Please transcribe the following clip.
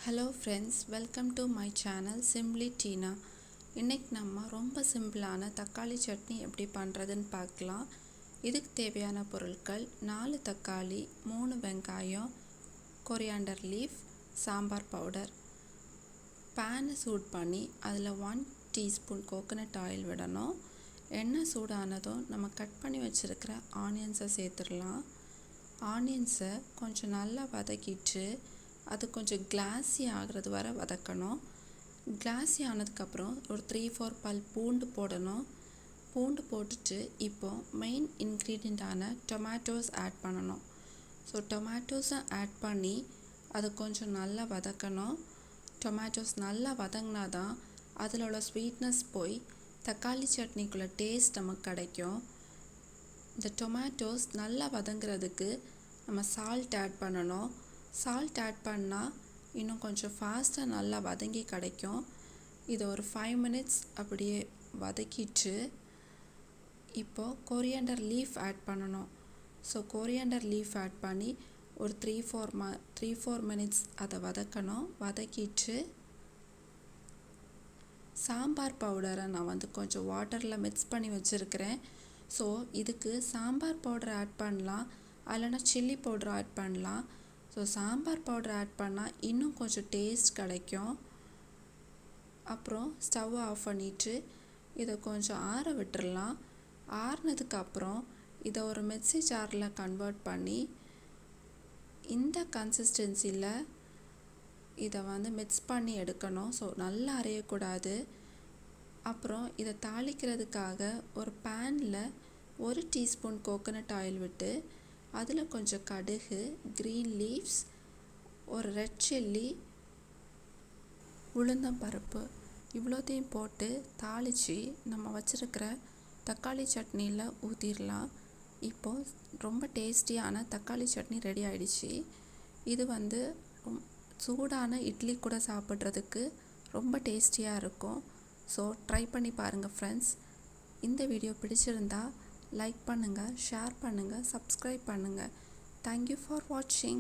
Hello friends, welcome to my channel Simply Tina. இன்னைக்கு நம்ம ரொம்ப சிம்பிளான தக்காளி சட்னி எப்படி பண்ணுறதுன்னு பார்க்கலாம். இதுக்கு தேவையான பொருட்கள் 4 தக்காளி, 3 வெங்காயம், கொரியாண்டர் லீஃப், சாம்பார் பவுடர். பேனை சூட் பண்ணி அதில் 1 டீஸ்பூன் கோகோனட் ஆயில் விடணும். எண்ணெய் சூடானதும் நம்ம கட் பண்ணி வச்சுருக்கிற ஆனியன்ஸை சேர்த்துடலாம். ஆனியன்ஸை கொஞ்சம் நல்லா வதக்கிட்டு அது கொஞ்சம் கிளாஸி ஆகிறது வரை வதக்கணும். கிளாஸி ஆனதுக்கப்புறம் ஒரு 3-4 பல் பூண்டு போடணும். பூண்டு போட்டுட்டு இப்போது மெயின் இன்க்ரீடியண்ட்டான டொமேட்டோஸ் ஆட் பண்ணணும். ஸோ டொமேட்டோஸை ஆட் பண்ணி அதை கொஞ்சம் நல்லா வதக்கணும். டொமேட்டோஸ் நல்லா வதங்கினா தான் அதில் உள்ள ஸ்வீட்னஸ் போய் தக்காளி சட்னிக்குள்ளே டேஸ்ட் நமக்கு கிடைக்கும். இந்த டொமேட்டோஸ் நல்லா வதங்குறதுக்கு நம்ம சால்ட் ஆட் பண்ணணும். சால்ட் ஆட் பண்ணால் இன்னும் கொஞ்சம் ஃபாஸ்ட்டாக நல்லா வதங்கி கிடைக்கும். இதை ஒரு 5 மினிட்ஸ் அப்படியே வதக்கிட்டு இப்போது கொரியாண்டர் லீஃப் ஆட் பண்ணணும். ஸோ கொரியாண்டர் லீஃப் ஆட் பண்ணி ஒரு 3-4 மினிட்ஸ் அதை வதக்கணும். வதக்கிட்டு சாம்பார் பவுடரை நான் கொஞ்சம் வாட்டரில் மிக்ஸ் பண்ணி வச்சுருக்கிறேன். ஸோ இதுக்கு சாம்பார் பவுடர் ஆட் பண்ணலாம், இல்லைனா சில்லி பவுடர் ஆட் பண்ணலாம். ஸோ சாம்பார் பவுடர் ஆட் பண்ணால் இன்னும் கொஞ்சம் டேஸ்ட் கிடைக்கும். அப்புறம் ஸ்டவ் ஆஃப் பண்ணிவிட்டு இதை கொஞ்சம் ஆற விட்டுறலாம். ஆறுனதுக்கப்புறம் இதை ஒரு மிக்ஸி ஜாரில் கன்வெர்ட் பண்ணி இந்த கன்சிஸ்டன்சியில் இதை மிக்ஸ் பண்ணி எடுக்கணும். ஸோ நல்லா அரையக்கூடாது. அப்புறம் இதை தாளிக்கிறதுக்காக ஒரு பேனில் 1 டீஸ்பூன் கோகோனட் ஆயில் விட்டு அதில் கொஞ்சம் கடுகு, க்ரீன் லீவ்ஸ், ஒரு ரெட் சில்லி, உளுந்தம்பருப்பு இவ்வளோத்தையும் போட்டு தாளித்து நம்ம வச்சுருக்கிற தக்காளி சட்னியில் ஊற்றிடலாம். இப்போது ரொம்ப டேஸ்டியான தக்காளி சட்னி ரெடி ஆகிடுச்சு. இது சூடான இட்லி கூட சாப்பிட்றதுக்கு ரொம்ப டேஸ்டியாக இருக்கும். ஸோ ட்ரை பண்ணி பாருங்கள் ஃப்ரெண்ட்ஸ். இந்த வீடியோ பிடிச்சிருந்தா லைக் பண்ணுங்கள், ஷேர் பண்ணுங்கள், சப்ஸ்கிரைப் பண்ணுங்கள். தேங்க்யூ ஃபார் வாட்சிங்.